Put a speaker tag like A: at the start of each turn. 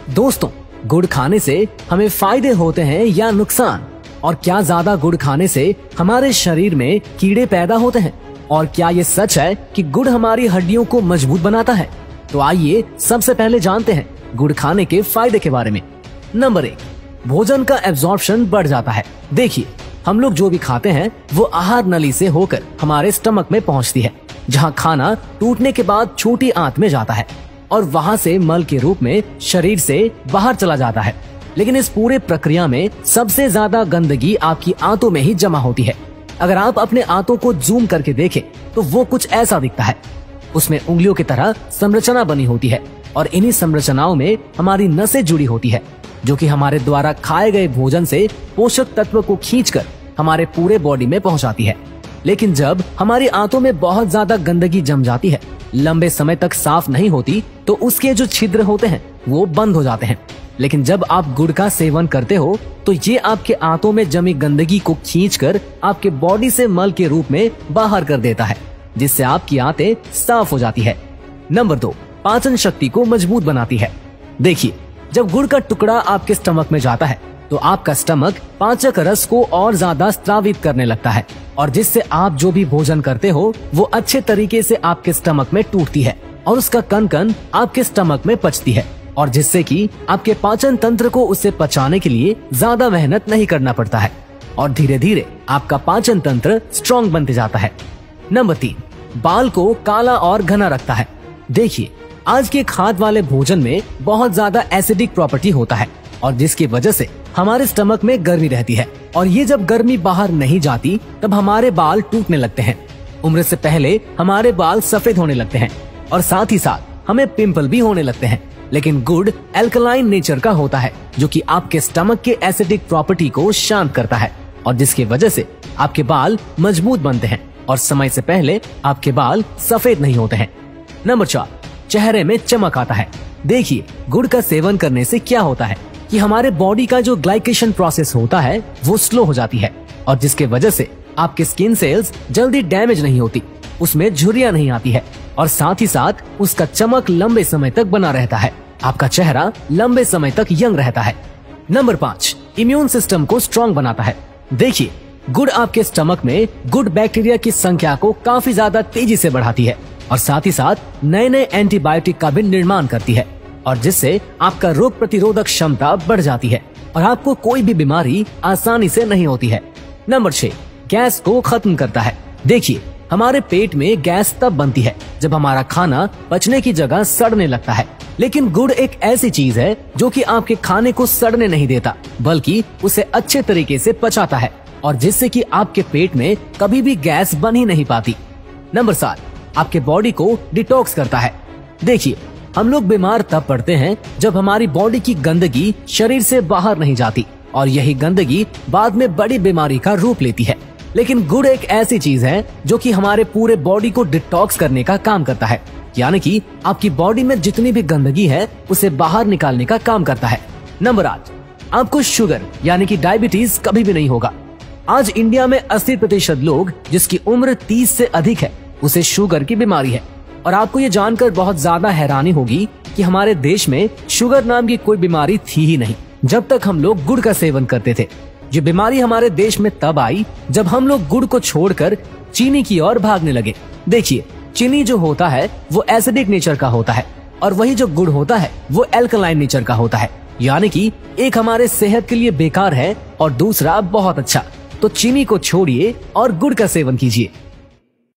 A: दोस्तों, गुड़ खाने से हमें फायदे होते हैं या नुकसान? और क्या ज्यादा गुड़ खाने से हमारे शरीर में कीड़े पैदा होते हैं? और क्या ये सच है कि गुड़ हमारी हड्डियों को मजबूत बनाता है? तो आइए सबसे पहले जानते हैं गुड़ खाने के फायदे के बारे में। नंबर 1, भोजन का एब्जॉर्प्शन बढ़ जाता है। देखिए, हम लोग जो भी खाते हैं वो आहार नली से होकर हमारे स्टमक में पहुंचती है, जहां खाना टूटने के बाद छोटी आंत में जाता है और वहां से मल के रूप में शरीर से बाहर चला जाता है। लेकिन इस पूरे प्रक्रिया में सबसे ज्यादा गंदगी आपकी आंतों में ही जमा होती है। अगर आप अपने आंतों को जूम करके देखें तो वो कुछ ऐसा दिखता है। उसमें उंगलियों की तरह संरचना बनी होती है और इन्हीं संरचनाओं में हमारी नसें जुड़ी होती है, जो कि हमारे द्वारा खाए गए भोजन से पोषक तत्व को खींचकर हमारे पूरे बॉडी में पहुंचाती है। लेकिन जब हमारी आंतों में बहुत ज्यादा गंदगी जम जाती है, लंबे समय तक साफ नहीं होती, तो उसके जो छिद्र होते हैं वो बंद हो जाते हैं। लेकिन जब आप गुड़ का सेवन करते हो तो ये आपके आंतों में जमी गंदगी को खींचकर आपके बॉडी से मल के रूप में बाहर कर देता है, जिससे आपकी आंतें साफ हो जाती है। नंबर 2, पाचन शक्ति को मजबूत बनाती है। देखिए, जब गुड़ का टुकड़ा आपके स्टमक में जाता है तो आपका स्टमक पाचक रस को और ज्यादा स्रावित करने लगता है, और जिससे आप जो भी भोजन करते हो वो अच्छे तरीके से आपके स्टमक में टूटती है और उसका कण कण आपके स्टमक में पचती है, और जिससे कि आपके पाचन तंत्र को उसे पचाने के लिए ज्यादा मेहनत नहीं करना पड़ता है और धीरे धीरे आपका पाचन तंत्र स्ट्रॉन्ग बनते जाता है। नंबर 3, बाल को काला और घना रखता है। देखिए, आज के खाद वाले भोजन में बहुत ज्यादा एसिडिक प्रॉपर्टी होता है, और जिसकी वजह से हमारे स्टमक में गर्मी रहती है, और ये जब गर्मी बाहर नहीं जाती तब हमारे बाल टूटने लगते हैं। उम्र से पहले हमारे बाल सफेद होने लगते हैं और साथ ही साथ हमें पिंपल भी होने लगते हैं। लेकिन गुड़ एल्कलाइन नेचर का होता है, जो कि आपके स्टमक के एसिडिक प्रॉपर्टी को शांत करता है, और जिसकी वजह से आपके बाल मजबूत बनते हैं और समय से पहले आपके बाल सफेद नहीं होते हैं। नंबर 4, चेहरे में चमक आता है। देखिए, गुड़ का सेवन करने से क्या होता है कि हमारे बॉडी का जो ग्लाइकेशन प्रोसेस होता है वो स्लो हो जाती है, और जिसके वजह से आपके स्किन सेल्स जल्दी डैमेज नहीं होती, उसमें झुर्रियां नहीं आती है, और साथ ही साथ उसका चमक लंबे समय तक बना रहता है। आपका चेहरा लंबे समय तक यंग रहता है। नंबर 5, इम्यून सिस्टम को स्ट्रॉन्ग बनाता है। देखिए, गुड़ आपके स्टमक में गुड बैक्टीरिया की संख्या को काफी ज्यादा तेजी से बढ़ाती है, और साथ ही साथ नए नए एंटीबायोटिक का भी निर्माण करती है, और जिससे आपका रोग प्रतिरोधक क्षमता बढ़ जाती है और आपको कोई भी बीमारी आसानी से नहीं होती है। नंबर 6, गैस को खत्म करता है। देखिए, हमारे पेट में गैस तब बनती है जब हमारा खाना पचने की जगह सड़ने लगता है, लेकिन गुड़ एक ऐसी चीज है जो कि आपके खाने को सड़ने नहीं देता, बल्कि उसे अच्छे तरीके से पचाता है, और जिससे कि आपके पेट में कभी भी गैस बन ही नहीं पाती। नंबर 7, आपके बॉडी को डिटॉक्स करता है। देखिए, हम लोग बीमार तब पड़ते हैं जब हमारी बॉडी की गंदगी शरीर से बाहर नहीं जाती, और यही गंदगी बाद में बड़ी बीमारी का रूप लेती है। लेकिन गुड़ एक ऐसी चीज है जो कि हमारे पूरे बॉडी को डिटॉक्स करने का काम करता है, यानी कि आपकी बॉडी में जितनी भी गंदगी है उसे बाहर निकालने का काम करता है। नंबर 8, आपको शुगर यानी कि डायबिटीज कभी भी नहीं होगा। आज इंडिया में 80% लोग जिसकी उम्र 30 से अधिक है उसे शुगर की बीमारी है, और आपको ये जानकर बहुत ज्यादा हैरानी होगी कि हमारे देश में शुगर नाम की कोई बीमारी थी ही नहीं जब तक हम लोग गुड़ का सेवन करते थे। ये बीमारी हमारे देश में तब आई जब हम लोग गुड़ को छोड़कर चीनी की ओर भागने लगे। देखिए, चीनी जो होता है वो एसिडिक नेचर का होता है, और वही जो गुड़ होता है वो एल्कलाइन नेचर का होता है, यानी कि एक हमारे सेहत के लिए बेकार है और दूसरा बहुत अच्छा। तो चीनी को छोड़िए और गुड़ का सेवन कीजिए।